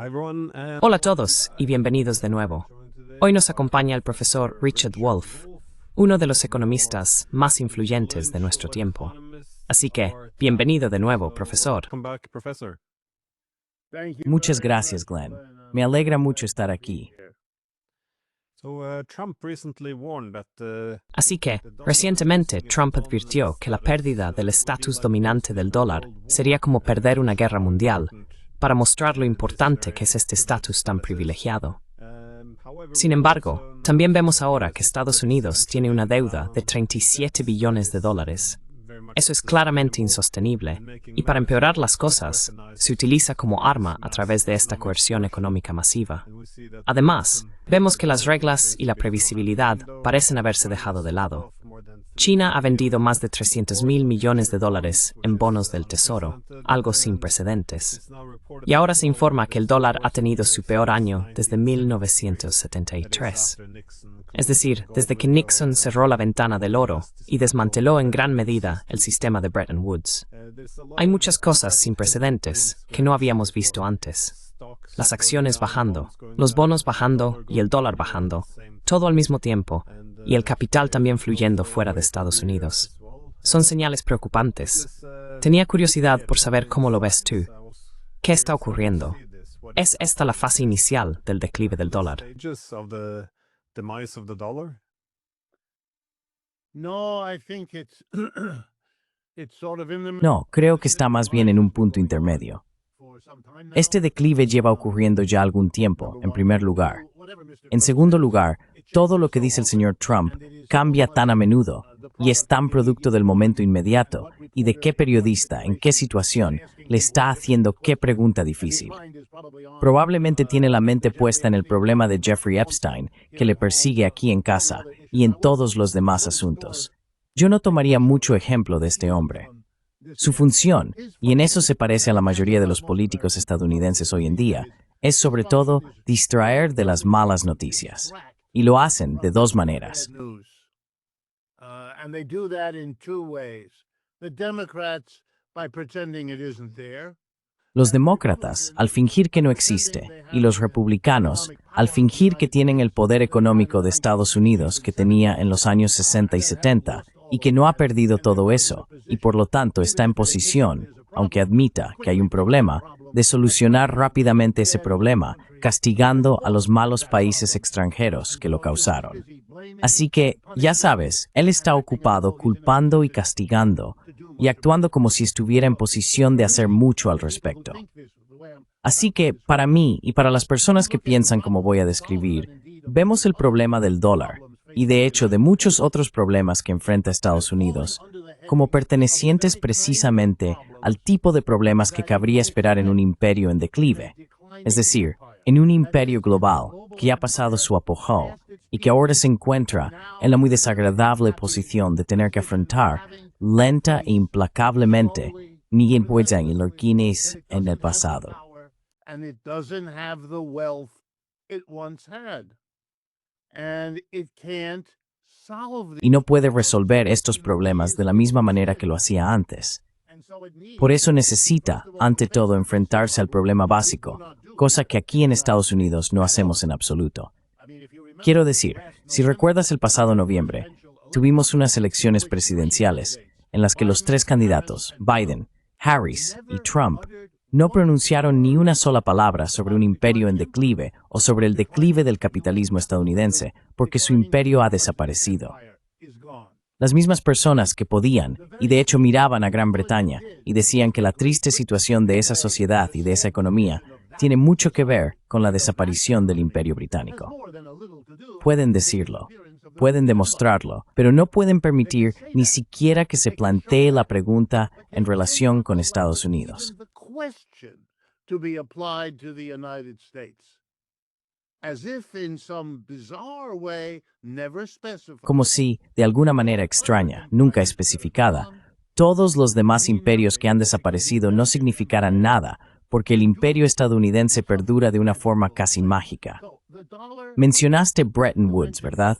Hola a todos y bienvenidos de nuevo. Hoy nos acompaña el profesor Richard Wolff, uno de los economistas más influyentes de nuestro tiempo. Así que, bienvenido de nuevo, profesor. Muchas gracias, Glenn. Me alegra mucho estar aquí. Así que, recientemente Trump advirtió que la pérdida del estatus dominante del dólar sería como perder una guerra mundial, para mostrar lo importante que es este estatus tan privilegiado. Sin embargo, también vemos ahora que Estados Unidos tiene una deuda de 37 billones de dólares. Eso es claramente insostenible, y para empeorar las cosas, se utiliza como arma a través de esta coerción económica masiva. Además, vemos que las reglas y la previsibilidad parecen haberse dejado de lado. China ha vendido más de 300.000 millones de dólares en bonos del Tesoro, algo sin precedentes. Y ahora se informa que el dólar ha tenido su peor año desde 1973. Es decir, desde que Nixon cerró la ventana del oro y desmanteló en gran medida el sistema de Bretton Woods. Hay muchas cosas sin precedentes que no habíamos visto antes. Las acciones bajando, los bonos bajando y el dólar bajando, todo al mismo tiempo, y el capital también fluyendo fuera de Estados Unidos. Son señales preocupantes. Tenía curiosidad por saber cómo lo ves tú. ¿Qué está ocurriendo? ¿Es esta la fase inicial del declive del dólar? No, creo que está más bien en un punto intermedio. Este declive lleva ocurriendo ya algún tiempo, en primer lugar. En segundo lugar, todo lo que dice el señor Trump cambia tan a menudo y es tan producto del momento inmediato y de qué periodista, en qué situación, le está haciendo qué pregunta difícil. Probablemente tiene la mente puesta en el problema de Jeffrey Epstein, que le persigue aquí en casa y en todos los demás asuntos. Yo no tomaría mucho ejemplo de este hombre. Su función, y en eso se parece a la mayoría de los políticos estadounidenses hoy en día, es sobre todo distraer de las malas noticias. Y lo hacen de dos maneras. Los demócratas, al fingir que no existe, y los republicanos, al fingir que tienen el poder económico de Estados Unidos que tenía en los años 60 y 70, y que no ha perdido todo eso, y por lo tanto está en posición, aunque admita que hay un problema, de solucionar rápidamente ese problema, castigando a los malos países extranjeros que lo causaron. Así que, ya sabes, él está ocupado culpando y castigando, y actuando como si estuviera en posición de hacer mucho al respecto. Así que, para mí y para las personas que piensan como voy a describir, vemos el problema del dólar, y de hecho de muchos otros problemas que enfrenta Estados Unidos, como pertenecientes precisamente al tipo de problemas que cabría esperar en un imperio en declive, es decir, en un imperio global que ya ha pasado su apogeo y que ahora se encuentra en la muy desagradable posición de tener que afrontar lenta e implacablemente ni pueden y los guineas en el pasado. Y no puede resolver estos problemas de la misma manera que lo hacía antes. Por eso necesita, ante todo, enfrentarse al problema básico, cosa que aquí en Estados Unidos no hacemos en absoluto. Quiero decir, si recuerdas el pasado noviembre, tuvimos unas elecciones presidenciales en las que los tres candidatos, Biden, Harris y Trump, no pronunciaron ni una sola palabra sobre un imperio en declive o sobre el declive del capitalismo estadounidense, porque su imperio ha desaparecido. Las mismas personas que podían, y de hecho miraban a Gran Bretaña, y decían que la triste situación de esa sociedad y de esa economía tiene mucho que ver con la desaparición del imperio británico. Pueden decirlo, pueden demostrarlo, pero no pueden permitir ni siquiera que se plantee la pregunta en relación con Estados Unidos. Como si, de alguna manera extraña, nunca especificada, todos los demás imperios que han desaparecido no significaran nada, porque el imperio estadounidense perdura de una forma casi mágica. Mencionaste Bretton Woods, ¿verdad?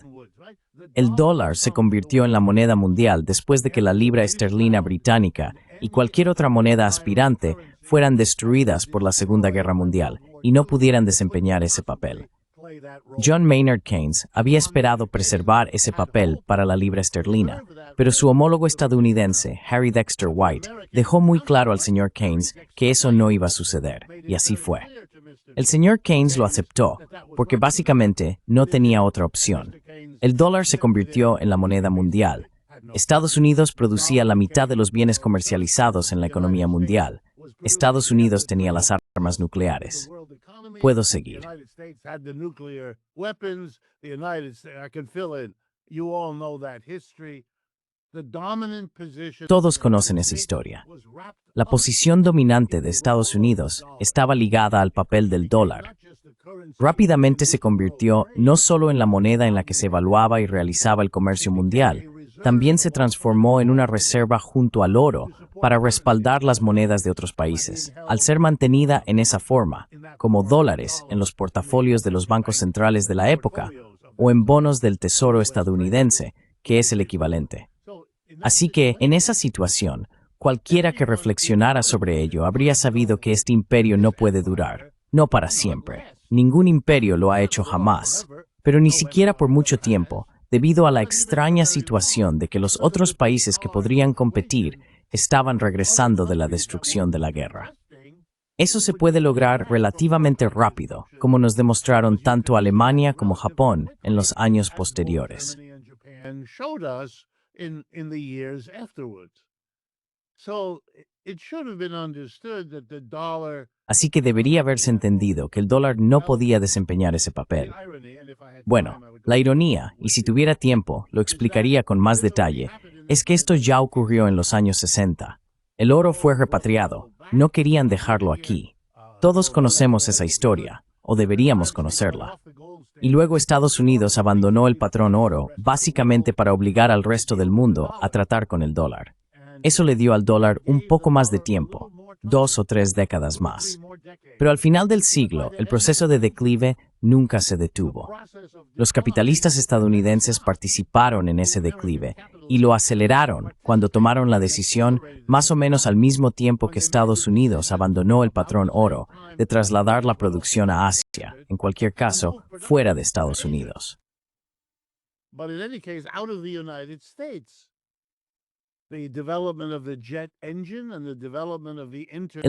El dólar se convirtió en la moneda mundial después de que la libra esterlina británica y cualquier otra moneda aspirante fueran destruidas por la Segunda Guerra Mundial y no pudieran desempeñar ese papel. John Maynard Keynes había esperado preservar ese papel para la libra esterlina, pero su homólogo estadounidense, Harry Dexter White, dejó muy claro al señor Keynes que eso no iba a suceder, y así fue. El señor Keynes lo aceptó, porque básicamente no tenía otra opción. El dólar se convirtió en la moneda mundial. Estados Unidos producía la mitad de los bienes comercializados en la economía mundial. Estados Unidos tenía las armas nucleares. Puedo seguir. Todos conocen esa historia. La posición dominante de Estados Unidos estaba ligada al papel del dólar. Rápidamente se convirtió no solo en la moneda en la que se evaluaba y realizaba el comercio mundial, también se transformó en una reserva junto al oro para respaldar las monedas de otros países, al ser mantenida en esa forma, como dólares en los portafolios de los bancos centrales de la época o en bonos del Tesoro estadounidense, que es el equivalente. Así que, en esa situación, cualquiera que reflexionara sobre ello habría sabido que este imperio no puede durar, no para siempre. Ningún imperio lo ha hecho jamás, pero ni siquiera por mucho tiempo, debido a la extraña situación de que los otros países que podrían competir estaban regresando de la destrucción de la guerra. Eso se puede lograr relativamente rápido, como nos demostraron tanto Alemania como Japón en los años posteriores. Así que debería haberse entendido que el dólar no podía desempeñar ese papel. Bueno, la ironía, y si tuviera tiempo, lo explicaría con más detalle, es que esto ya ocurrió en los años 60. El oro fue repatriado, no querían dejarlo aquí. Todos conocemos esa historia, o deberíamos conocerla. Y luego Estados Unidos abandonó el patrón oro, básicamente para obligar al resto del mundo a tratar con el dólar. Eso le dio al dólar un poco más de tiempo, 2 o 3 décadas más. Pero al final del siglo, el proceso de declive nunca se detuvo. Los capitalistas estadounidenses participaron en ese declive y lo aceleraron cuando tomaron la decisión, más o menos al mismo tiempo que Estados Unidos abandonó el patrón oro, de trasladar la producción a Asia, en cualquier caso, fuera de Estados Unidos. El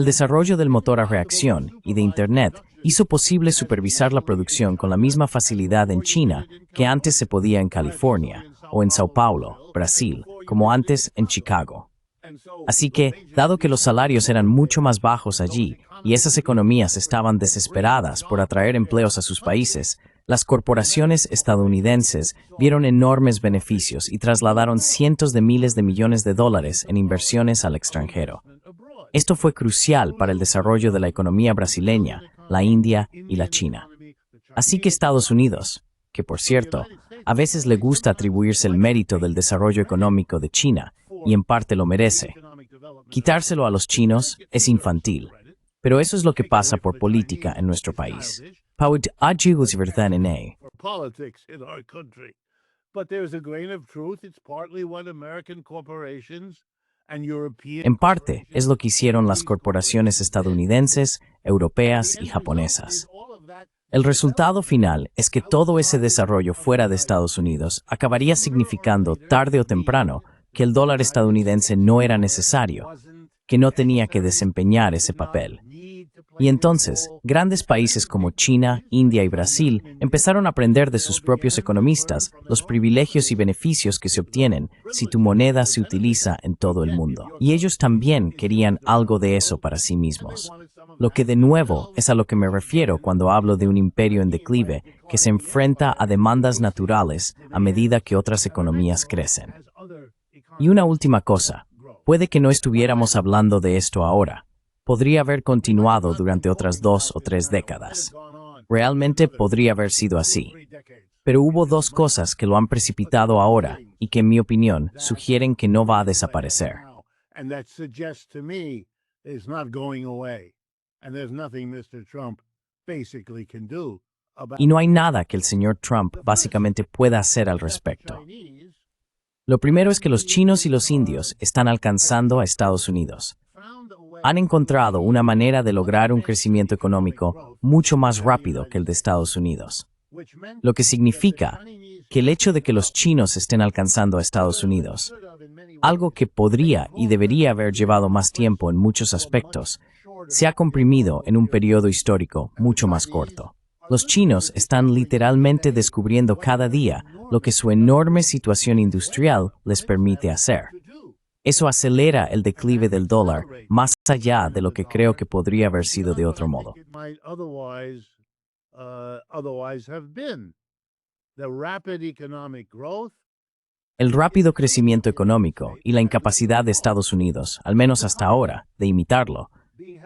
desarrollo del motor a reacción y de Internet hizo posible supervisar la producción con la misma facilidad en China que antes se podía en California, o en Sao Paulo, Brasil, como antes en Chicago. Así que, dado que los salarios eran mucho más bajos allí y esas economías estaban desesperadas por atraer empleos a sus países, las corporaciones estadounidenses vieron enormes beneficios y trasladaron cientos de miles de millones de dólares en inversiones al extranjero. Esto fue crucial para el desarrollo de la economía brasileña, la India y la China. Así que Estados Unidos, que por cierto, a veces le gusta atribuirse el mérito del desarrollo económico de China, y en parte lo merece. Quitárselo a los chinos es infantil, pero eso es lo que pasa por política en nuestro país. En parte es lo que hicieron las corporaciones estadounidenses, europeas y japonesas. El resultado final es que todo ese desarrollo fuera de Estados Unidos acabaría significando, tarde o temprano, que el dólar estadounidense no era necesario, que no tenía que desempeñar ese papel. Y entonces, grandes países como China, India y Brasil empezaron a aprender de sus propios economistas los privilegios y beneficios que se obtienen si tu moneda se utiliza en todo el mundo. Y ellos también querían algo de eso para sí mismos. Lo que de nuevo es a lo que me refiero cuando hablo de un imperio en declive que se enfrenta a demandas naturales a medida que otras economías crecen. Y una última cosa, puede que no estuviéramos hablando de esto ahora. Podría haber continuado durante otras 2 o 3 décadas. Realmente podría haber sido así. Pero hubo 2 cosas que lo han precipitado ahora y que en mi opinión sugieren que no va a desaparecer. Y no hay nada que el señor Trump básicamente pueda hacer al respecto. Lo primero es que los chinos y los indios están alcanzando a Estados Unidos. han encontrado una manera de lograr un crecimiento económico mucho más rápido que el de Estados Unidos. Lo que significa que el hecho de que los chinos estén alcanzando a Estados Unidos, algo que podría y debería haber llevado más tiempo en muchos aspectos, se ha comprimido en un periodo histórico mucho más corto. Los chinos están literalmente descubriendo cada día lo que su enorme situación industrial les permite hacer. Eso acelera el declive del dólar más allá de lo que creo que podría haber sido de otro modo. El rápido crecimiento económico y la incapacidad de Estados Unidos, al menos hasta ahora, de imitarlo,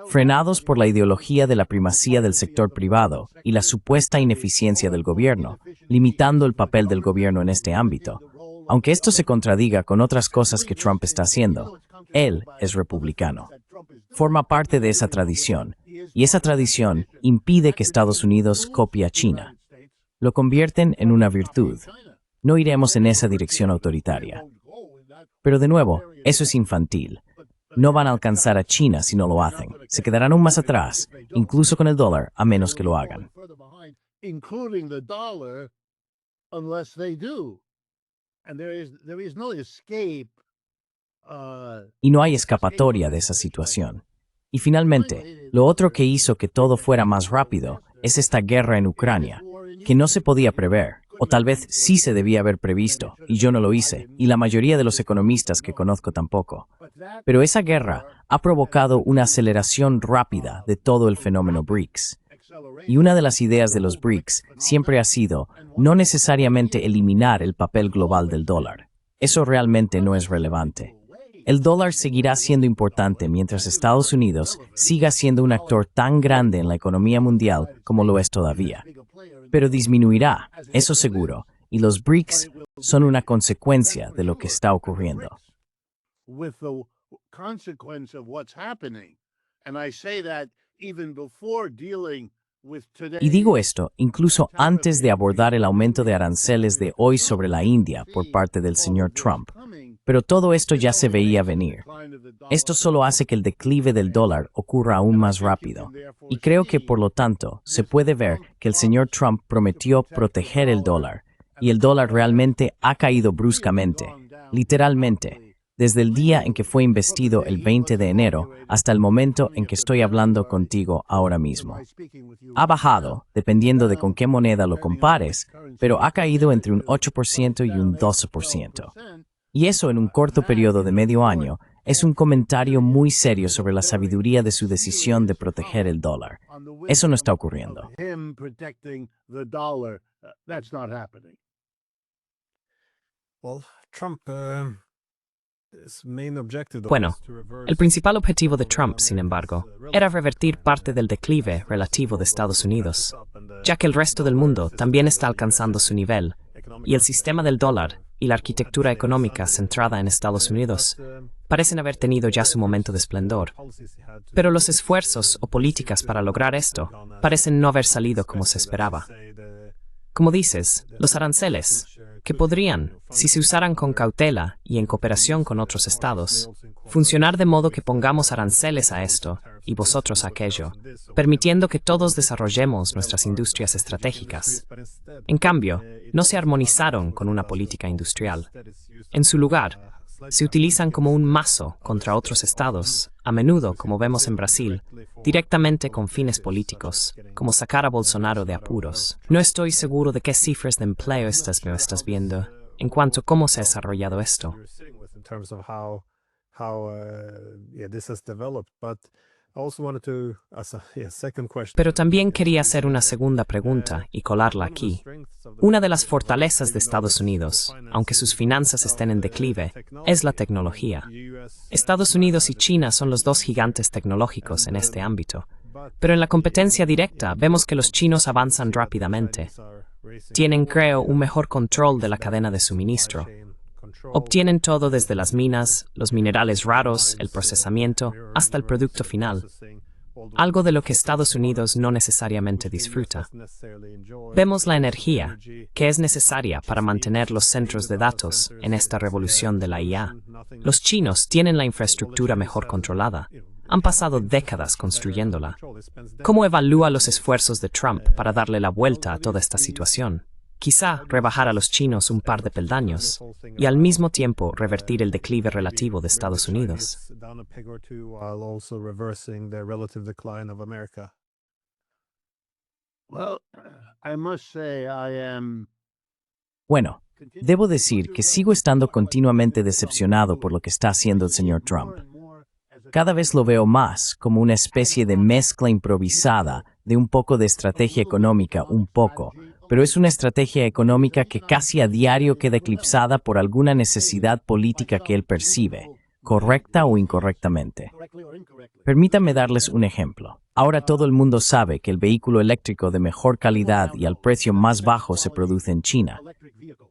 frenados por la ideología de la primacía del sector privado y la supuesta ineficiencia del gobierno, limitando el papel del gobierno en este ámbito. Aunque esto se contradiga con otras cosas que Trump está haciendo, él es republicano. Forma parte de esa tradición, y esa tradición impide que Estados Unidos copie a China. Lo convierten en una virtud. No iremos en esa dirección autoritaria. Pero de nuevo, eso es infantil. No van a alcanzar a China si no lo hacen. Se quedarán aún más atrás, incluso con el dólar, a menos que lo hagan. Y no hay escapatoria de esa situación. Y finalmente, lo otro que hizo que todo fuera más rápido es esta guerra en Ucrania, que no se podía prever, o tal vez sí se debía haber previsto, y yo no lo hice, y la mayoría de los economistas que conozco tampoco. Pero esa guerra ha provocado una aceleración rápida de todo el fenómeno BRICS. Y una de las ideas de los BRICS siempre ha sido no necesariamente eliminar el papel global del dólar. Eso realmente no es relevante. El dólar seguirá siendo importante mientras Estados Unidos siga siendo un actor tan grande en la economía mundial como lo es todavía. Pero disminuirá, eso seguro, y los BRICS son una consecuencia de lo que está ocurriendo. Y digo esto incluso antes de abordar el aumento de aranceles de hoy sobre la India por parte del señor Trump. Pero todo esto ya se veía venir. Esto solo hace que el declive del dólar ocurra aún más rápido. Y creo que, por lo tanto, se puede ver que el señor Trump prometió proteger el dólar, y el dólar realmente ha caído bruscamente, literalmente, desde el día en que fue investido el 20 de enero hasta el momento en que estoy hablando contigo ahora mismo. Ha bajado, dependiendo de con qué moneda lo compares, pero ha caído entre un 8% y un 12%. Y eso en un corto periodo de medio año es un comentario muy serio sobre la sabiduría de su decisión de proteger el dólar. Eso no está ocurriendo. Bueno, el principal objetivo de Trump, sin embargo, era revertir parte del declive relativo de Estados Unidos, ya que el resto del mundo también está alcanzando su nivel, y el sistema del dólar y la arquitectura económica centrada en Estados Unidos parecen haber tenido ya su momento de esplendor. Pero los esfuerzos o políticas para lograr esto parecen no haber salido como se esperaba. Como dices, los aranceles, que podrían, si se usaran con cautela y en cooperación con otros estados, funcionar de modo que pongamos aranceles a esto y vosotros a aquello, permitiendo que todos desarrollemos nuestras industrias estratégicas. En cambio, no se armonizaron con una política industrial. En su lugar, se utilizan como un mazo contra otros estados, a menudo, como vemos en Brasil, directamente con fines políticos, como sacar a Bolsonaro de apuros. No estoy seguro de qué cifras de empleo estás viendo, en cuanto a cómo se ha desarrollado esto. Pero también quería hacer una segunda pregunta y colarla aquí. Una de las fortalezas de Estados Unidos, aunque sus finanzas estén en declive, es la tecnología. Estados Unidos y China son los dos gigantes tecnológicos en este ámbito. Pero en la competencia directa vemos que los chinos avanzan rápidamente. Tienen, creo, un mejor control de la cadena de suministro. Obtienen todo desde las minas, los minerales raros, el procesamiento, hasta el producto final. Algo de lo que Estados Unidos no necesariamente disfruta. Vemos la energía, que es necesaria para mantener los centros de datos en esta revolución de la IA. Los chinos tienen la infraestructura mejor controlada. Han pasado décadas construyéndola. ¿Cómo evalúa los esfuerzos de Trump para darle la vuelta a toda esta situación? Quizá rebajar a los chinos un par de peldaños y al mismo tiempo revertir el declive relativo de Estados Unidos. Bueno, debo decir que sigo estando continuamente decepcionado por lo que está haciendo el señor Trump. Cada vez lo veo más como una especie de mezcla improvisada de un poco de estrategia económica, pero es una estrategia económica que casi a diario queda eclipsada por alguna necesidad política que él percibe, correcta o incorrectamente. Permítanme darles un ejemplo. Ahora todo el mundo sabe que el vehículo eléctrico de mejor calidad y al precio más bajo se produce en China.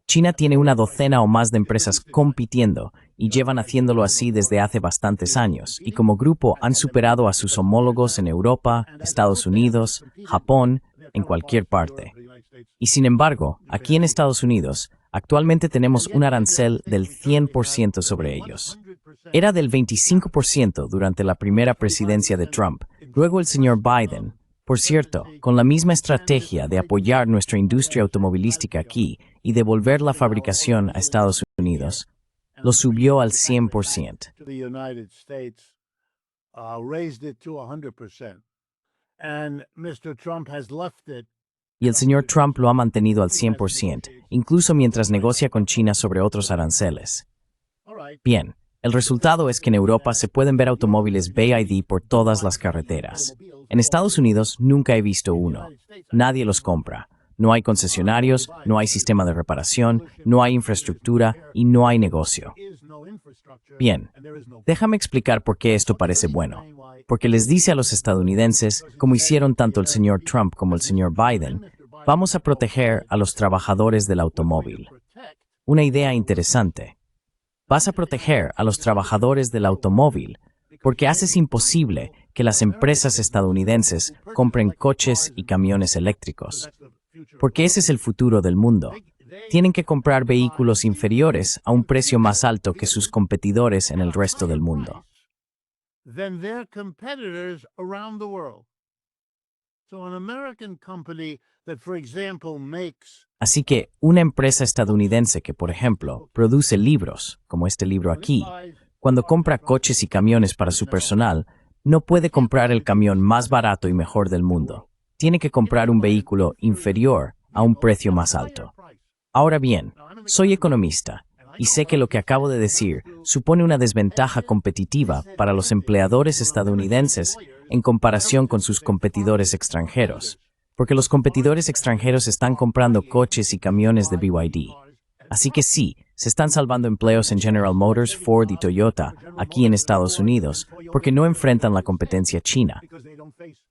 China tiene una docena o más de empresas compitiendo y llevan haciéndolo así desde hace bastantes años, y como grupo han superado a sus homólogos en Europa, Estados Unidos, Japón, en cualquier parte. Y sin embargo, aquí en Estados Unidos, actualmente tenemos un arancel del 100% sobre ellos. Era del 25% durante la primera presidencia de Trump. Luego el señor Biden, por cierto, con la misma estrategia de apoyar nuestra industria automovilística aquí y devolver la fabricación a Estados Unidos, lo subió al 100%. Y el señor Trump lo ha mantenido al 100%, incluso mientras negocia con China sobre otros aranceles. Bien, el resultado es que en Europa se pueden ver automóviles BYD por todas las carreteras. En Estados Unidos nunca he visto uno. Nadie los compra. No hay concesionarios, no hay sistema de reparación, no hay infraestructura y no hay negocio. Bien, déjame explicar por qué esto parece bueno. Porque les dice a los estadounidenses, como hicieron tanto el señor Trump como el señor Biden, vamos a proteger a los trabajadores del automóvil. Una idea interesante. Vas a proteger a los trabajadores del automóvil porque haces imposible que las empresas estadounidenses compren coches y camiones eléctricos. Porque ese es el futuro del mundo. Tienen que comprar vehículos inferiores a un precio más alto que sus competidores en el resto del mundo. Así que una empresa estadounidense que, por ejemplo, produce libros, como este libro aquí, cuando compra coches y camiones para su personal, no puede comprar el camión más barato y mejor del mundo. Tiene que comprar un vehículo inferior a un precio más alto. Ahora bien, soy economista y sé que lo que acabo de decir supone una desventaja competitiva para los empleadores estadounidenses en comparación con sus competidores extranjeros, porque los competidores extranjeros están comprando coches y camiones de BYD. Así que sí, se están salvando empleos en General Motors, Ford y Toyota aquí en Estados Unidos porque no enfrentan la competencia china.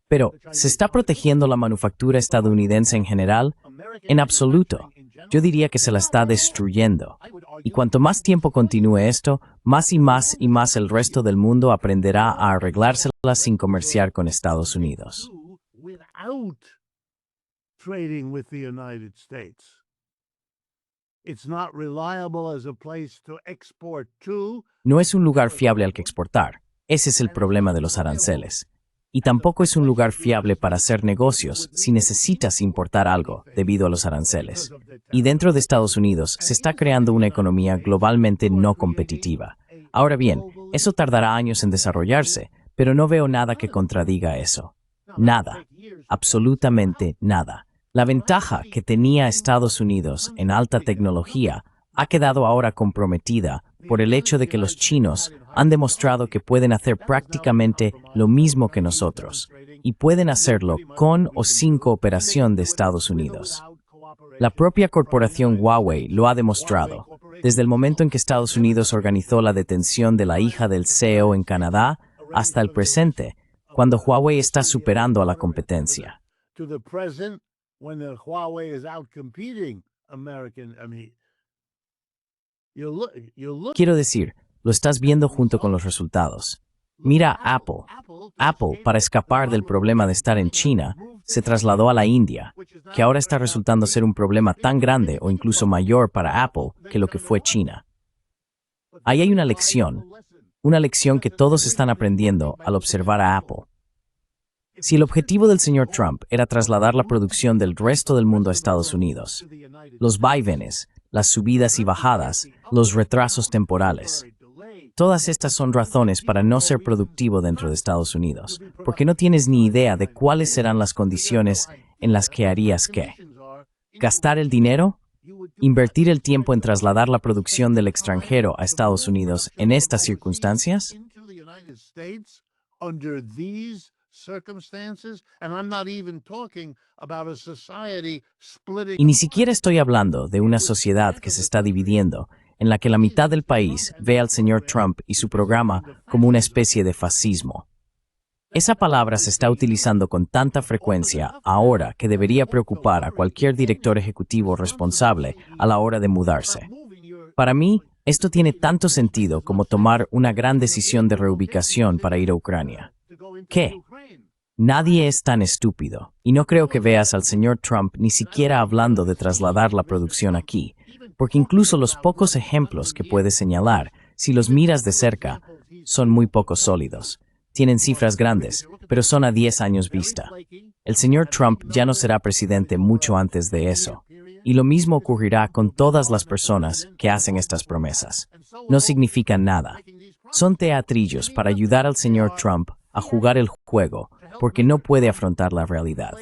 Pero, ¿se está protegiendo la manufactura estadounidense en general? En absoluto. Yo diría que se la está destruyendo. Y cuanto más tiempo continúe esto, más y más el resto del mundo aprenderá a arreglárselas sin comerciar con Estados Unidos. No es un lugar fiable al que exportar. Ese es el problema de los aranceles. Y tampoco es un lugar fiable para hacer negocios si necesitas importar algo debido a los aranceles. Y dentro de Estados Unidos se está creando una economía globalmente no competitiva. Ahora bien, eso tardará años en desarrollarse, pero no veo nada que contradiga eso. Nada. Absolutamente nada. La ventaja que tenía Estados Unidos en alta tecnología ha quedado ahora comprometida por el hecho de que los chinos han demostrado que pueden hacer prácticamente lo mismo que nosotros, y pueden hacerlo con o sin cooperación de Estados Unidos. La propia corporación Huawei lo ha demostrado, desde el momento en que Estados Unidos organizó la detención de la hija del CEO en Canadá hasta el presente, cuando Huawei está superando a la competencia. Quiero decir, lo estás viendo junto con los resultados. Mira a Apple. Apple, para escapar del problema de estar en China, se trasladó a la India, que ahora está resultando ser un problema tan grande o incluso mayor para Apple que lo que fue China. Ahí hay una lección. una lección que todos están aprendiendo al observar a Apple. Si el objetivo del señor Trump era trasladar la producción del resto del mundo a Estados Unidos, los vaivenes, las subidas y bajadas, los retrasos temporales, todas estas son razones para no ser productivo dentro de Estados Unidos, porque no tienes ni idea de cuáles serán las condiciones en las que harías qué. ¿Gastar el dinero? ¿Invertir el tiempo en trasladar la producción del extranjero a Estados Unidos en estas circunstancias? Y ni siquiera estoy hablando de una sociedad que se está dividiendo, en la que la mitad del país ve al señor Trump y su programa como una especie de fascismo. Esa palabra se está utilizando con tanta frecuencia ahora que debería preocupar a cualquier director ejecutivo responsable a la hora de mudarse. Para mí, esto tiene tanto sentido como tomar una gran decisión de reubicación para ir a Ucrania. ¿Qué? Nadie es tan estúpido, y no creo que veas al señor Trump ni siquiera hablando de trasladar la producción aquí, porque incluso los pocos ejemplos que puedes señalar, si los miras de cerca, son muy poco sólidos. Tienen cifras grandes, pero son a 10 años vista. El señor Trump ya no será presidente mucho antes de eso. Y lo mismo ocurrirá con todas las personas que hacen estas promesas. No significan nada. Son teatrillos para ayudar al señor Trump a jugar el juego, porque no puede afrontar la realidad.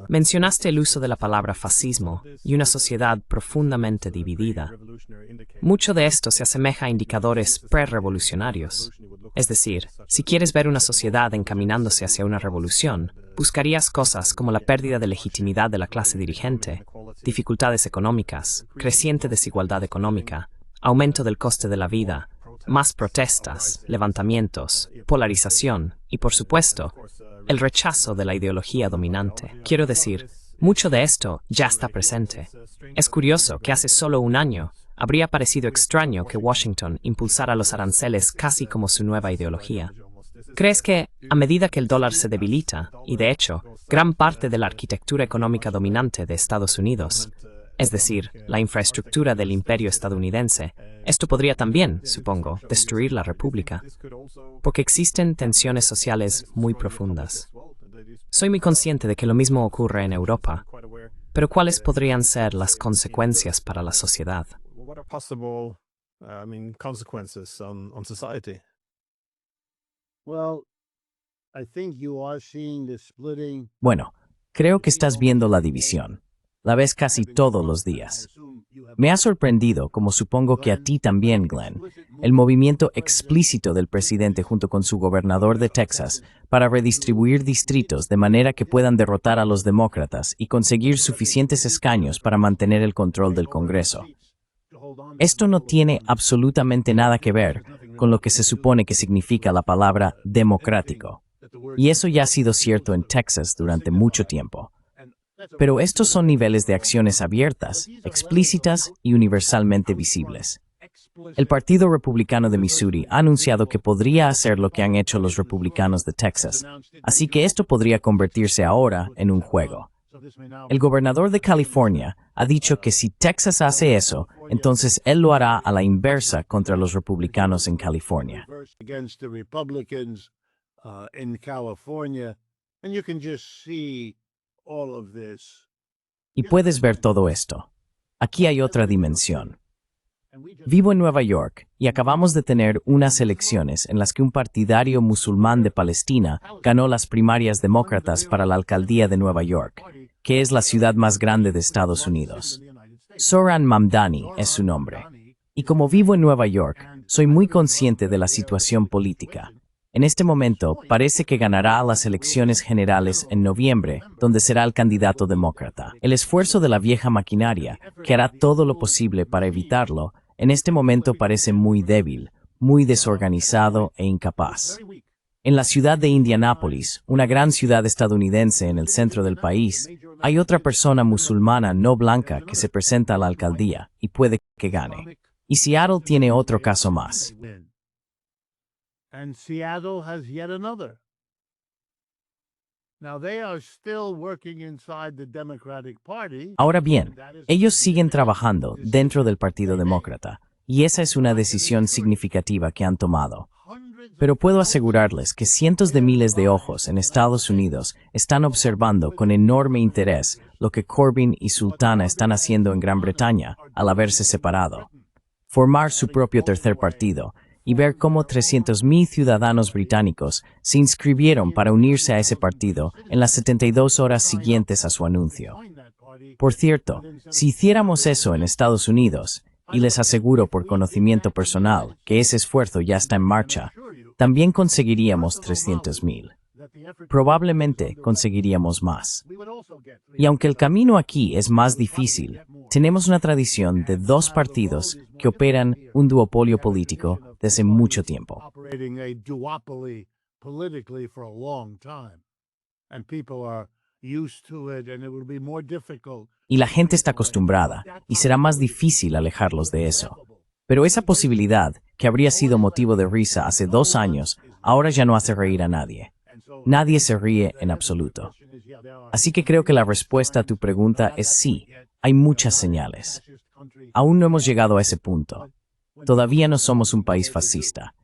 Mencionaste el uso de la palabra fascismo y una sociedad profundamente dividida. Mucho de esto se asemeja a indicadores prerevolucionarios. Es decir, si quieres ver una sociedad encaminándose hacia una revolución, buscarías cosas como la pérdida de legitimidad de la clase dirigente, dificultades económicas, creciente desigualdad económica, aumento del coste de la vida, más protestas, levantamientos, polarización y, por supuesto, el rechazo de la ideología dominante. Quiero decir, mucho de esto ya está presente. Es curioso que hace solo un año habría parecido extraño que Washington impulsara los aranceles casi como su nueva ideología. ¿Crees que, a medida que el dólar se debilita, y de hecho, gran parte de la arquitectura económica dominante de Estados Unidos, es decir, la infraestructura del imperio estadounidense, esto podría también, supongo, destruir la República? Porque existen tensiones sociales muy profundas. Soy muy consciente de que lo mismo ocurre en Europa, pero ¿cuáles podrían ser las consecuencias para la sociedad? Bueno, creo que estás viendo la división. La ves casi todos los días. Me ha sorprendido, como supongo que a ti también, Glenn, el movimiento explícito del presidente junto con su gobernador de Texas para redistribuir distritos de manera que puedan derrotar a los demócratas y conseguir suficientes escaños para mantener el control del Congreso. Esto no tiene absolutamente nada que ver con lo que se supone que significa la palabra democrático. Y eso ya ha sido cierto en Texas durante mucho tiempo. Pero estos son niveles de acciones abiertas, explícitas y universalmente visibles. El Partido Republicano de Missouri ha anunciado que podría hacer lo que han hecho los republicanos de Texas, así que esto podría convertirse ahora en un juego. El gobernador de California ha dicho que si Texas hace eso, entonces él lo hará a la inversa contra los republicanos en California. Y puedes ver todo esto. Aquí hay otra dimensión. Vivo en Nueva York y acabamos de tener unas elecciones en las que un partidario musulmán de Palestina ganó las primarias demócratas para la alcaldía de Nueva York, que es la ciudad más grande de Estados Unidos. Zohran Mamdani es su nombre. Y como vivo en Nueva York, soy muy consciente de la situación política. En este momento, parece que ganará las elecciones generales en noviembre, donde será el candidato demócrata. El esfuerzo de la vieja maquinaria, que hará todo lo posible para evitarlo, en este momento parece muy débil, muy desorganizado e incapaz. En la ciudad de Indianápolis, una gran ciudad estadounidense en el centro del país, hay otra persona musulmana no blanca que se presenta a la alcaldía y puede que gane. Y Seattle tiene otro caso más. And Seattle has yet another. Now they are still working inside the Democratic Party. Ahora bien, ellos siguen trabajando dentro del Partido Demócrata, y esa es una decisión significativa que han tomado. Pero puedo asegurarles que cientos de miles de ojos en Estados Unidos están observando con enorme interés lo que Corbyn y Sultana están haciendo en Gran Bretaña al haberse separado. Formar su propio tercer partido y ver cómo 300.000 ciudadanos británicos se inscribieron para unirse a ese partido en las 72 horas siguientes a su anuncio. Por cierto, si hiciéramos eso en Estados Unidos, y les aseguro por conocimiento personal que ese esfuerzo ya está en marcha, también conseguiríamos 300.000. Probablemente conseguiríamos más. Y aunque el camino aquí es más difícil, tenemos una tradición de dos partidos que operan un duopolio político desde mucho tiempo. Operating a duopoly politically for a long time. And people are used to it, and it will be more difficult. Y la gente está acostumbrada, y será más difícil alejarlos de eso. Pero esa posibilidad, que habría sido motivo de risa hace 2 años, ahora ya no hace reír a nadie. Nadie se ríe en absoluto. Así que creo que la respuesta a tu pregunta es sí, hay muchas señales. Aún no hemos llegado a ese punto. Todavía no somos un país fascista.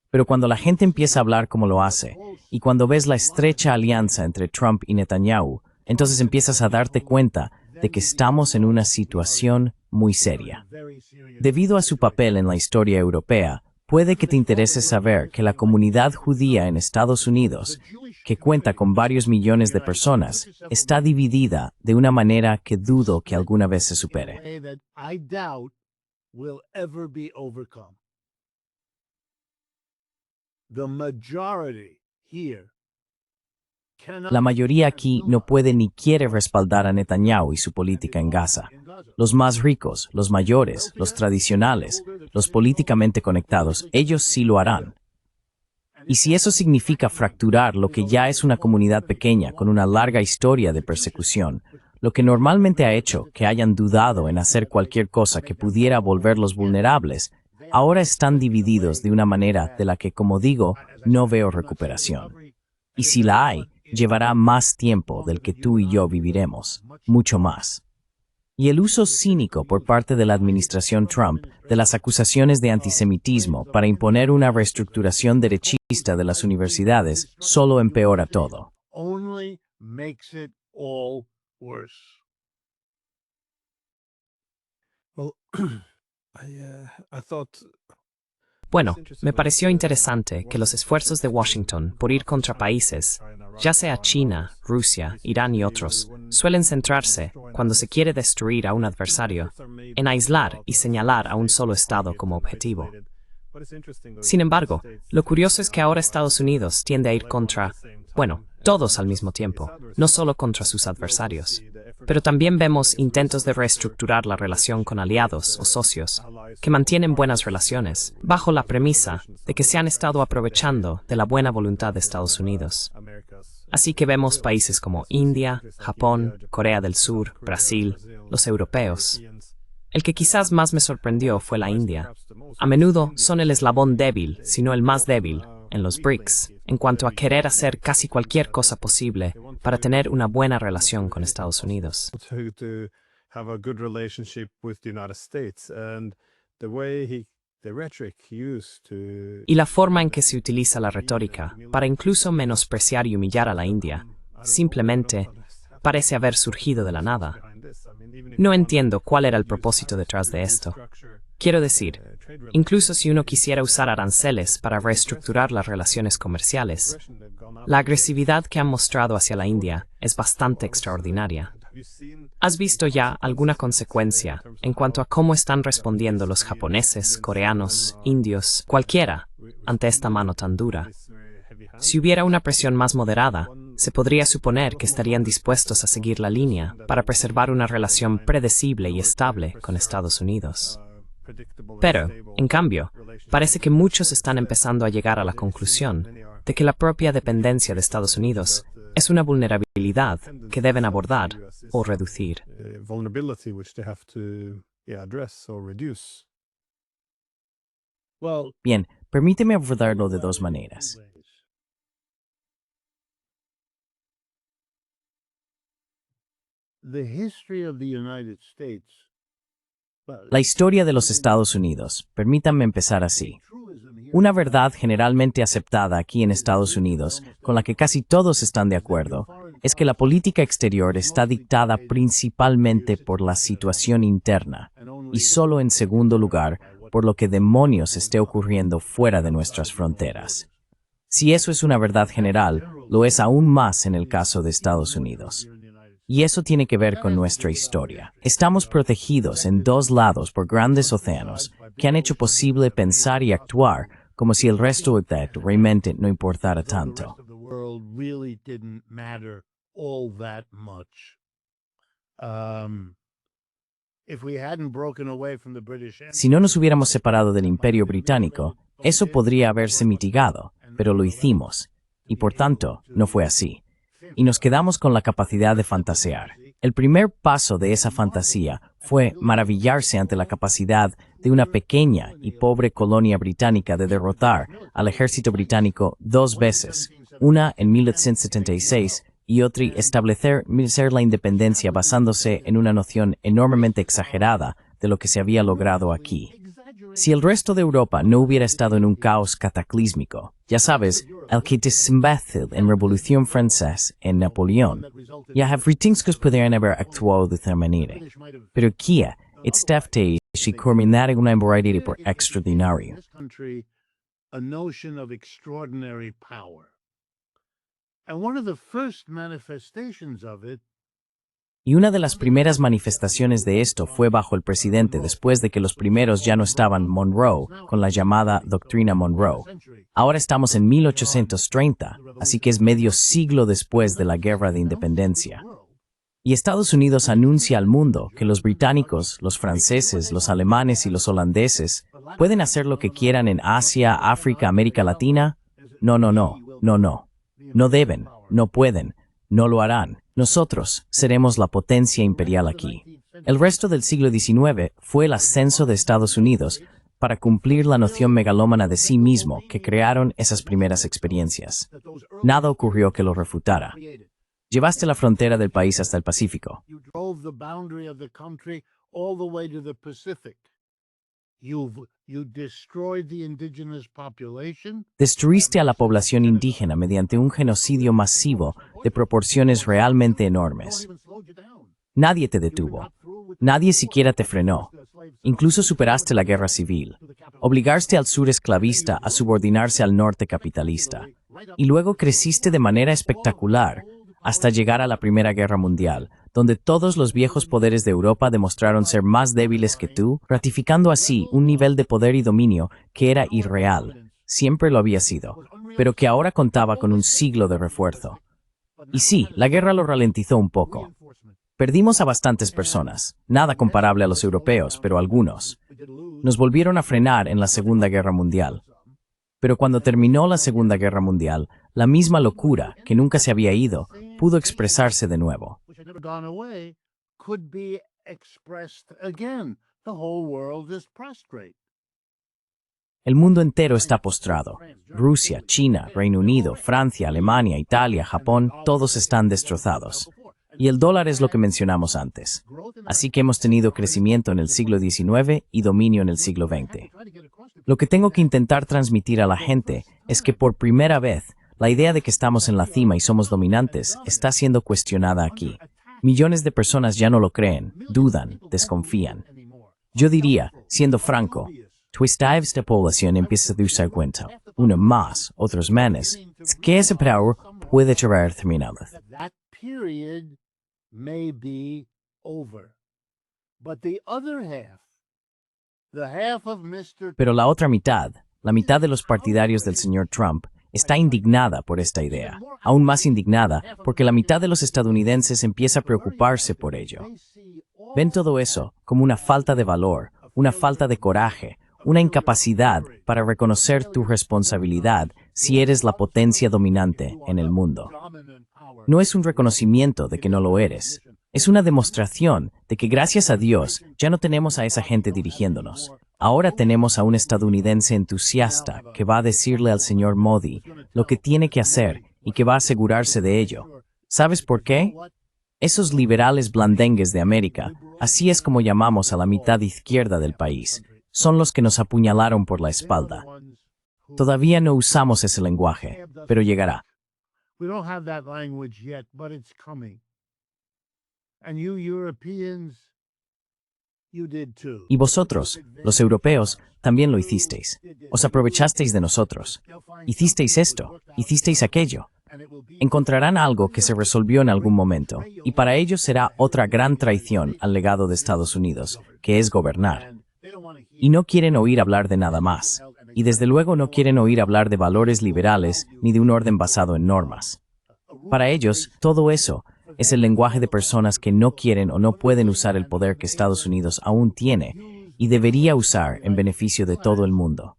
Pero cuando la gente empieza a hablar como lo hace, y cuando ves la estrecha alianza entre Trump y Netanyahu, entonces empiezas a darte cuenta de que estamos en una situación muy seria. Debido a su papel en la historia europea, puede que te interese saber que la comunidad judía en Estados Unidos, que cuenta con varios millones de personas, está dividida de una manera que dudo que alguna vez se supere. Way that I doubt will ever be overcome. The majority here cannot. La mayoría aquí no puede ni quiere respaldar a Netanyahu y su política en Gaza. Los más ricos, los mayores, los tradicionales, los políticamente conectados, ellos sí lo harán. Y si eso significa fracturar lo que ya es una comunidad pequeña con una larga historia de persecución, lo que normalmente ha hecho que hayan dudado en hacer cualquier cosa que pudiera volverlos vulnerables, ahora están divididos de una manera de la que, como digo, no veo recuperación. Y si la hay, llevará más tiempo del que tú y yo viviremos, mucho más. Y el uso cínico por parte de la administración Trump de las acusaciones de antisemitismo para imponer una reestructuración derechista de las universidades solo empeora todo. Only makes it all worse. Well, I thought Bueno, me pareció interesante que los esfuerzos de Washington por ir contra países, ya sea China, Rusia, Irán y otros, suelen centrarse, cuando se quiere destruir a un adversario, en aislar y señalar a un solo Estado como objetivo. Sin embargo, lo curioso es que ahora Estados Unidos tiende a ir contra, bueno, todos al mismo tiempo, no solo contra sus adversarios. Pero también vemos intentos de reestructurar la relación con aliados o socios que mantienen buenas relaciones, bajo la premisa de que se han estado aprovechando de la buena voluntad de Estados Unidos. Así que vemos países como India, Japón, Corea del Sur, Brasil, los europeos. El que quizás más me sorprendió fue la India. A menudo son el eslabón débil, si no el más débil, en los BRICS, en cuanto a querer hacer casi cualquier cosa posible para tener una buena relación con Estados Unidos. to have a good relationship with the United States, and the way the rhetoric he used to Y la forma en que se utiliza la retórica para incluso menospreciar y humillar a la India, simplemente parece haber surgido de la nada. No entiendo cuál era el propósito detrás de esto. Quiero decir, incluso si uno quisiera usar aranceles para reestructurar las relaciones comerciales, la agresividad que han mostrado hacia la India es bastante extraordinaria. ¿Has visto ya alguna consecuencia en cuanto a cómo están respondiendo los japoneses, coreanos, indios, cualquiera, ante esta mano tan dura? Si hubiera una presión más moderada, se podría suponer que estarían dispuestos a seguir la línea para preservar una relación predecible y estable con Estados Unidos. Pero, en cambio, parece que muchos están empezando a llegar a la conclusión de que la propia dependencia de Estados Unidos es una vulnerabilidad que deben abordar o reducir. vulnerability which they have to address or reduce. Well, Bien, permíteme abordarlo de dos maneras. the history of the United States. La historia de los Estados Unidos. Permítanme empezar así. Una verdad generalmente aceptada aquí en Estados Unidos, con la que casi todos están de acuerdo, es que la política exterior está dictada principalmente por la situación interna y solo en segundo lugar por lo que demonios esté ocurriendo fuera de nuestras fronteras. Si eso es una verdad general, lo es aún más en el caso de Estados Unidos. Y eso tiene que ver con nuestra historia. Estamos protegidos en dos lados por grandes océanos que han hecho posible pensar y actuar como si el resto de realmente no importara tanto. Si no nos hubiéramos separado del Imperio Británico, eso podría haberse mitigado, pero lo hicimos, y por tanto, no fue así. Y nos quedamos con la capacidad de fantasear. El primer paso de esa fantasía fue maravillarse ante la capacidad de una pequeña y pobre colonia británica de derrotar al ejército británico dos veces, una en 1876 y otra establecer la independencia basándose en una noción enormemente exagerada de lo que se había logrado aquí. Si el resto de Europa no hubiera estado en un caos cataclísmico, ya sabes, el que desenvació en Revolución Francesa en Napoleón, ya británicos podrían haber actuado de otra manera. Pero aquí, este se culminara en una embaraida por extraordinario. A notion of extraordinary power. And one of the first manifestations of it. Y una de las primeras manifestaciones de esto fue bajo el presidente después de que los primeros ya no estaban Monroe con la llamada Doctrina Monroe. Ahora estamos en 1830, así que es medio siglo después de la Guerra de Independencia. Y Estados Unidos anuncia al mundo que los británicos, los franceses, los alemanes y los holandeses pueden hacer lo que quieran en Asia, África, América Latina. No. No deben, no pueden, no lo harán. Nosotros seremos la potencia imperial aquí. El resto del siglo XIX fue el ascenso de Estados Unidos para cumplir la noción megalómana de sí mismo que crearon esas primeras experiencias. Nada ocurrió que lo refutara. Llevaste la frontera del país hasta el Pacífico. Destruiste a la población indígena mediante un genocidio masivo de proporciones realmente enormes. Nadie te detuvo. Nadie siquiera te frenó. Incluso superaste la guerra civil. Obligaste al sur esclavista a subordinarse al norte capitalista. Y luego creciste de manera espectacular hasta llegar a la Primera Guerra Mundial, donde todos los viejos poderes de Europa demostraron ser más débiles que tú, ratificando así un nivel de poder y dominio que era irreal. Siempre lo había sido, pero que ahora contaba con un siglo de refuerzo. Y sí, la guerra lo ralentizó un poco. Perdimos a bastantes personas, nada comparable a los europeos, pero algunos. Nos volvieron a frenar en la Segunda Guerra Mundial. Pero cuando terminó la Segunda Guerra Mundial, la misma locura, que nunca se había ido, pudo expresarse de nuevo. El mundo entero está postrado. Rusia, China, Reino Unido, Francia, Alemania, Italia, Japón, todos están destrozados. Y el dólar es lo que mencionamos antes. Así que hemos tenido crecimiento en el siglo XIX y dominio en el siglo XX. Lo que tengo que intentar transmitir a la gente es que por primera vez, la idea de que estamos en la cima y somos dominantes está siendo cuestionada aquí. Millones de personas ya no lo creen, dudan, desconfían. Yo diría, siendo franco, twistives de población empieza a darse cuenta, uno más, otros menos, que ese poder puede llegar terminado. Pero la otra mitad, la mitad de los partidarios del señor Trump, está indignada por esta idea, aún más indignada porque la mitad de los estadounidenses empieza a preocuparse por ello. Ven todo eso como una falta de valor, una falta de coraje, una incapacidad para reconocer tu responsabilidad si eres la potencia dominante en el mundo. No es un reconocimiento de que no lo eres, es una demostración de que gracias a Dios ya no tenemos a esa gente dirigiéndonos. Ahora tenemos a un estadounidense entusiasta que va a decirle al señor Modi lo que tiene que hacer y que va a asegurarse de ello. ¿Sabes por qué? Esos liberales blandengues de América, así es como llamamos a la mitad izquierda del país, son los que nos apuñalaron por la espalda. Todavía no usamos ese lenguaje, pero llegará. We don't have that language yet, but it's coming. And you Europeans, you did too. Y vosotros, los europeos, también lo hicisteis. Os aprovechasteis de nosotros. Hicisteis esto, hicisteis aquello. Encontrarán algo que se resolvió en algún momento, y para ellos será otra gran traición al legado de Estados Unidos, que es gobernar. Y no quieren oír hablar de nada más. Y desde luego no quieren oír hablar de valores liberales ni de un orden basado en normas. Para ellos, todo eso es el lenguaje de personas que no quieren o no pueden usar el poder que Estados Unidos aún tiene y debería usar en beneficio de todo el mundo.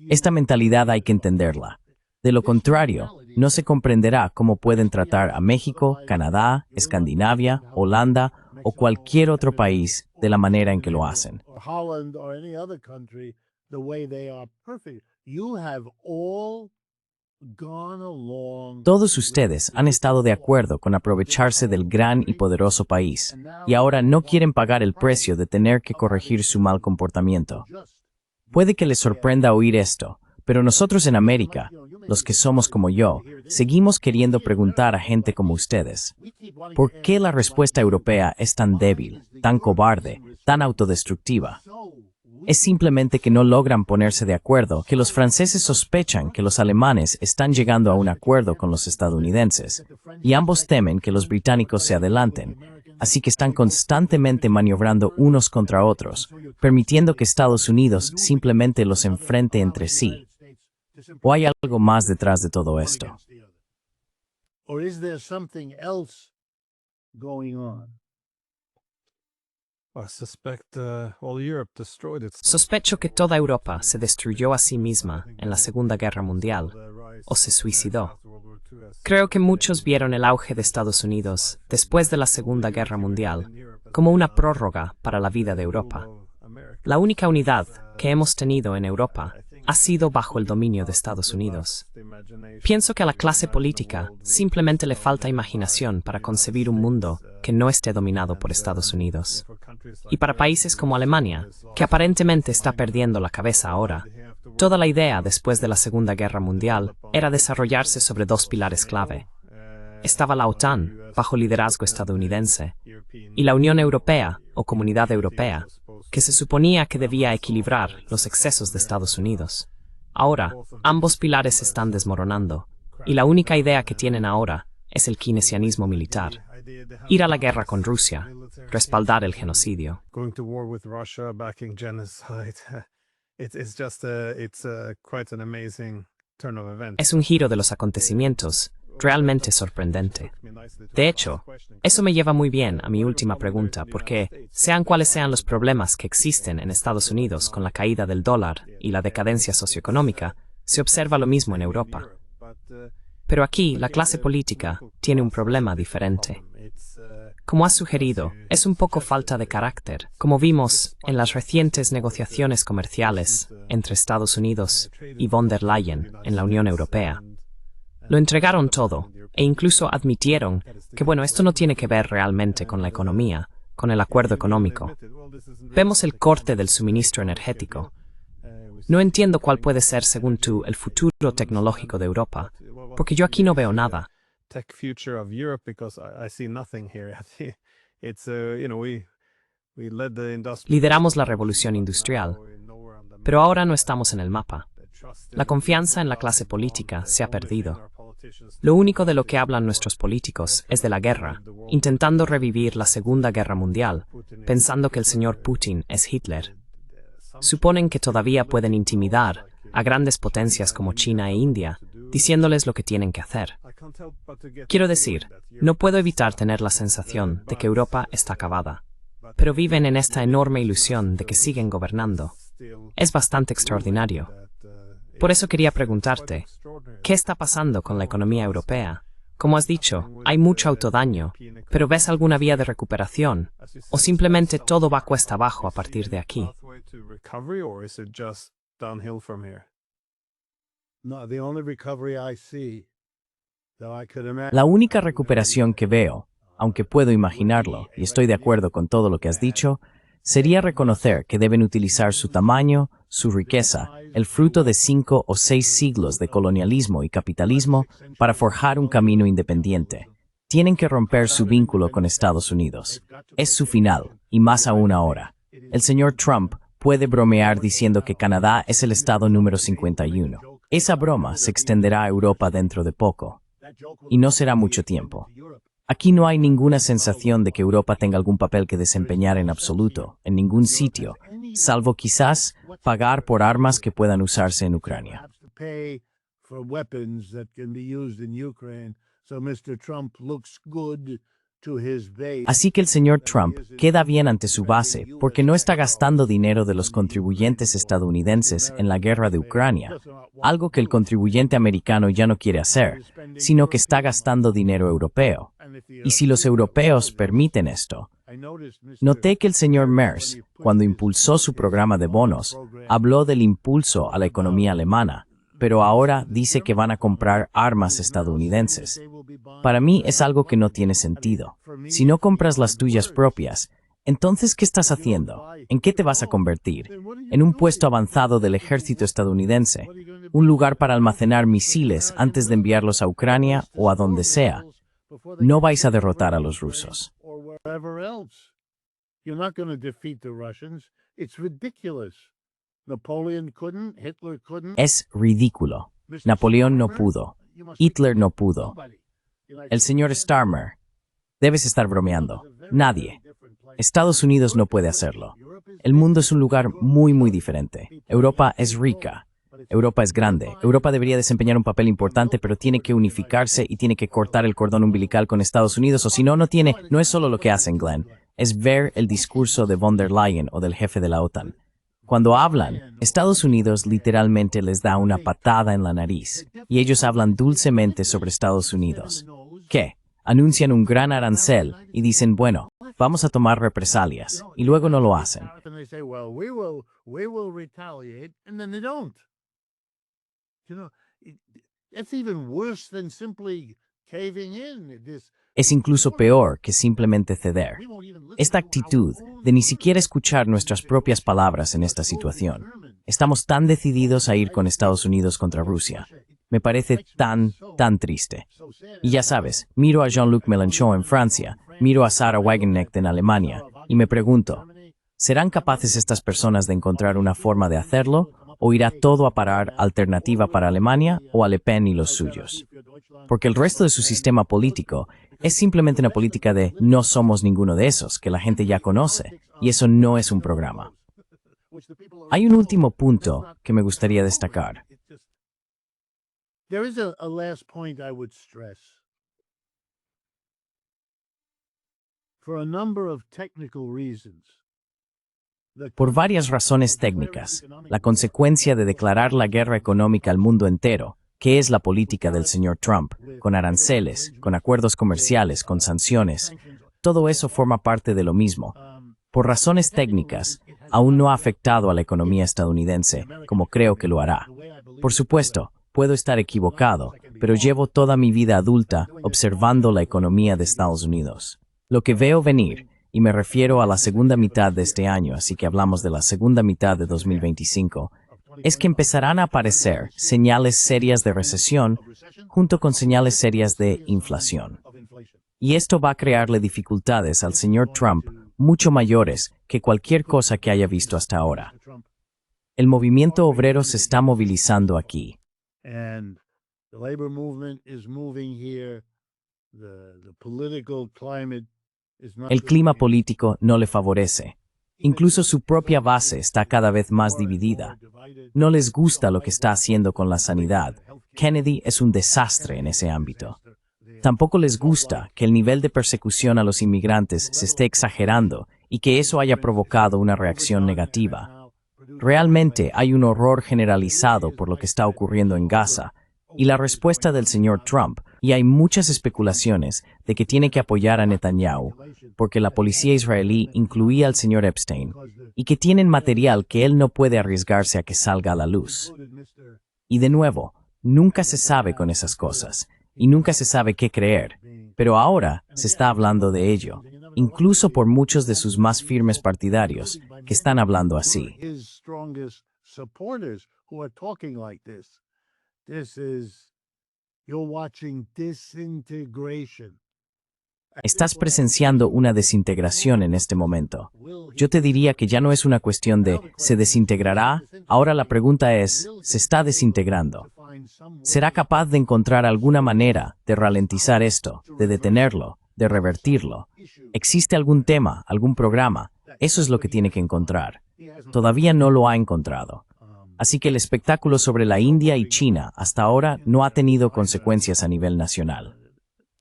Esta mentalidad hay que entenderla. De lo contrario, no se comprenderá cómo pueden tratar a México, Canadá, Escandinavia, Holanda o cualquier otro país de la manera en que lo hacen. Or Holland or any other country the way they are perfect. You have all gone along. Todos ustedes han estado de acuerdo con aprovecharse del gran y poderoso país, y ahora no quieren pagar el precio de tener que corregir su mal comportamiento. Puede que les sorprenda oír esto, pero nosotros en América, los que somos como yo, seguimos queriendo preguntar a gente como ustedes, ¿por qué la respuesta europea es tan débil, tan cobarde, tan autodestructiva? Es simplemente que no logran ponerse de acuerdo, que los franceses sospechan que los alemanes están llegando a un acuerdo con los estadounidenses, y ambos temen que los británicos se adelanten, así que están constantemente maniobrando unos contra otros, permitiendo que Estados Unidos simplemente los enfrente entre sí. ¿O hay algo más detrás de todo esto? Or is there something else going on? I suspect all Europe destroyed itself. Sospecho que toda Europa se destruyó a sí misma en la Segunda Guerra Mundial, o se suicidó. Creo que muchos vieron el auge de Estados Unidos después de la Segunda Guerra Mundial como una prórroga para la vida de Europa. La única unidad que hemos tenido en Europa ha sido bajo el dominio de Estados Unidos. Pienso que a la clase política simplemente le falta imaginación para concebir un mundo que no esté dominado por Estados Unidos. Y para países como Alemania, que aparentemente está perdiendo la cabeza ahora, toda la idea después de la Segunda Guerra Mundial era desarrollarse sobre dos pilares clave. Estaba la OTAN, bajo liderazgo estadounidense, y la Unión Europea, o Comunidad Europea, que se suponía que debía equilibrar los excesos de Estados Unidos. Ahora, ambos pilares se están desmoronando, y la única idea que tienen ahora es el keynesianismo militar. Ir a la guerra con Rusia, respaldar el genocidio. Going to war with Russia, backing genocide. It's quite an amazing turn of events. Es un giro de los acontecimientos realmente sorprendente. De hecho, eso me lleva muy bien a mi última pregunta, porque, sean cuales sean los problemas que existen en Estados Unidos con la caída del dólar y la decadencia socioeconómica, se observa lo mismo en Europa. Pero aquí, la clase política tiene un problema diferente. Como has sugerido, es un poco falta de carácter, como vimos en las recientes negociaciones comerciales entre Estados Unidos y von der Leyen en la Unión Europea. Lo entregaron todo, e incluso admitieron que, bueno, esto no tiene que ver realmente con la economía, con el acuerdo económico. Vemos el corte del suministro energético. No entiendo cuál puede ser, según tú, el futuro tecnológico de Europa, porque yo aquí no veo nada. Tech future of Europe, because I see nothing here. It's we led the industrial. Lideramos la revolución industrial, pero ahora no estamos en el mapa. La confianza en la clase política se ha perdido. Lo único de lo que hablan nuestros políticos es de la guerra, intentando revivir la Segunda Guerra Mundial, pensando que el señor Putin es Hitler. Suponen que todavía pueden intimidar a grandes potencias como China e India, diciéndoles lo que tienen que hacer. Quiero decir, no puedo evitar tener la sensación de que Europa está acabada, pero viven en esta enorme ilusión de que siguen gobernando. Es bastante extraordinario. Por eso quería preguntarte, ¿qué está pasando con la economía europea? Como has dicho, hay mucho autodaño, pero ¿ves alguna vía de recuperación? ¿O simplemente todo va cuesta abajo a partir de aquí? No, the only recovery I see that I could imagine. La única recuperación que veo aunque puedo imaginarlo, y estoy de acuerdo con todo lo que has dicho, sería reconocer que deben utilizar su tamaño, su riqueza, el fruto de 5 o 6 siglos de colonialismo y capitalismo para forjar un camino independiente. Tienen que romper su vínculo con Estados Unidos. Es su final, y más aún ahora. El señor Trump puede bromear diciendo que Canadá es el estado número 51. Esa broma se extenderá a Europa dentro de poco, y no será mucho tiempo. Aquí no hay ninguna sensación de que Europa tenga algún papel que desempeñar en absoluto, en ningún sitio, salvo quizás pagar por armas que puedan usarse en Ucrania. Así que el señor Trump queda bien ante su base porque no está gastando dinero de los contribuyentes estadounidenses en la guerra de Ucrania, algo que el contribuyente americano ya no quiere hacer, sino que está gastando dinero europeo. Y si los europeos permiten esto, noté que el señor Merz, cuando impulsó su programa de bonos, habló del impulso a la economía alemana, pero ahora dice que van a comprar armas estadounidenses. Para mí es algo que no tiene sentido. Si no compras las tuyas propias, entonces, ¿qué estás haciendo? ¿En qué te vas a convertir? En un puesto avanzado del ejército estadounidense, un lugar para almacenar misiles antes de enviarlos a Ucrania o a donde sea. No vais a derrotar a los rusos. Es ridículo. Napoleón no pudo. Hitler no pudo. El señor Starmer. Debes estar bromeando. Nadie. Estados Unidos no puede hacerlo. El mundo es un lugar muy diferente. Europa es rica. Europa es grande. Europa debería desempeñar un papel importante, pero tiene que unificarse y tiene que cortar el cordón umbilical con Estados Unidos, o si no, no es solo lo que hacen, Glenn. Es ver el discurso de von der Leyen o del jefe de la OTAN. Cuando hablan, Estados Unidos literalmente les da una patada en la nariz, y ellos hablan dulcemente sobre Estados Unidos. ¿Qué? Anuncian un gran arancel y dicen, bueno, vamos a tomar represalias, y luego no lo hacen. Es incluso peor que simplemente ceder. Esta actitud de ni siquiera escuchar nuestras propias palabras en esta situación. Estamos tan decididos a ir con Estados Unidos contra Rusia. Me parece tan triste. Y ya sabes, miro a Jean-Luc Mélenchon en Francia, miro a Sarah Wagenknecht en Alemania, y me pregunto, ¿serán capaces estas personas de encontrar una forma de hacerlo? ¿O irá todo a parar alternativa para Alemania o a Le Pen y los suyos? Porque el resto de su sistema político es simplemente una política de no somos ninguno de esos, que la gente ya conoce, y eso no es un programa. Hay un último punto que me gustaría destacar. There is a last point I would stress. For a number of technical reasons, Por varias razones técnicas, la consecuencia de declarar la guerra económica al mundo entero, que es la política del señor Trump, con aranceles, con acuerdos comerciales, con sanciones, todo eso forma parte de lo mismo. Por razones técnicas, aún no ha afectado a la economía estadounidense, como creo que lo hará. Por supuesto, puedo estar equivocado, pero llevo toda mi vida adulta observando la economía de Estados Unidos. Lo que veo venir, y me refiero a la segunda mitad de este año, así que hablamos de la segunda mitad de 2025, es que empezarán a aparecer señales serias de recesión junto con señales serias de inflación. Y esto va a crearle dificultades al señor Trump mucho mayores que cualquier cosa que haya visto hasta ahora. El movimiento obrero se está movilizando aquí. and the labor movement is moving here. The political climate is not El clima político no le favorece. Incluso su propia base está cada vez más dividida. No les gusta lo que está haciendo con la sanidad. Kennedy es un desastre en ese ámbito. Tampoco les gusta que el nivel de persecución a los inmigrantes se esté exagerando y que eso haya provocado una reacción negativa. Realmente hay un horror generalizado por lo que está ocurriendo en Gaza y la respuesta del señor Trump, y hay muchas especulaciones de que tiene que apoyar a Netanyahu, porque la policía israelí incluía al señor Epstein, y que tienen material que él no puede arriesgarse a que salga a la luz. Y de nuevo, nunca se sabe con esas cosas, y nunca se sabe qué creer, pero ahora se está hablando de ello, incluso por muchos de sus más firmes partidarios, que están hablando así. His strongest supporters who are talking like this. You're watching disintegration. Estás presenciando una desintegración en este momento. Yo te diría que ya no es una cuestión de ¿se desintegrará? Ahora la pregunta es, ¿se está desintegrando? ¿Será capaz de encontrar alguna manera de ralentizar esto, de detenerlo, de revertirlo? ¿Existe algún tema, algún programa? Eso es lo que tiene que encontrar. Todavía no lo ha encontrado. Así que el espectáculo sobre la India y China hasta ahora no ha tenido consecuencias a nivel nacional.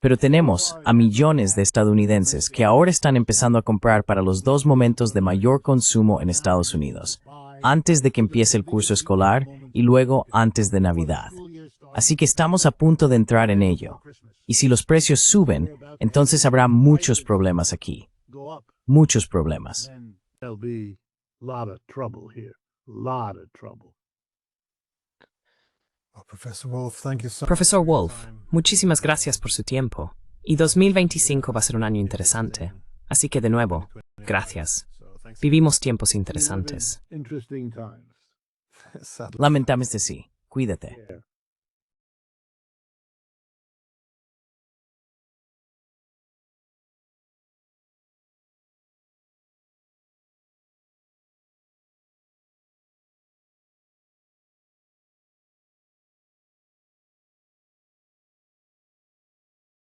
Pero tenemos a millones de estadounidenses que ahora están empezando a comprar para los dos momentos de mayor consumo en Estados Unidos, antes de que empiece el curso escolar y luego antes de Navidad. Así que estamos a punto de entrar en ello. Y si los precios suben, entonces habrá muchos problemas aquí. Muchos problemas. There'll be a lot of trouble here. Lot of trouble. Oh, Professor Wolf, thank you so Profesor much for your Wolf, time. muchísimas gracias por su tiempo. Y 2025 va a ser un año interesante. Así que de nuevo, gracias. So, thanks. Vivimos tiempos interesantes. Interesting times. Sadly. Lamentablemente sí. Cuídate. Yeah.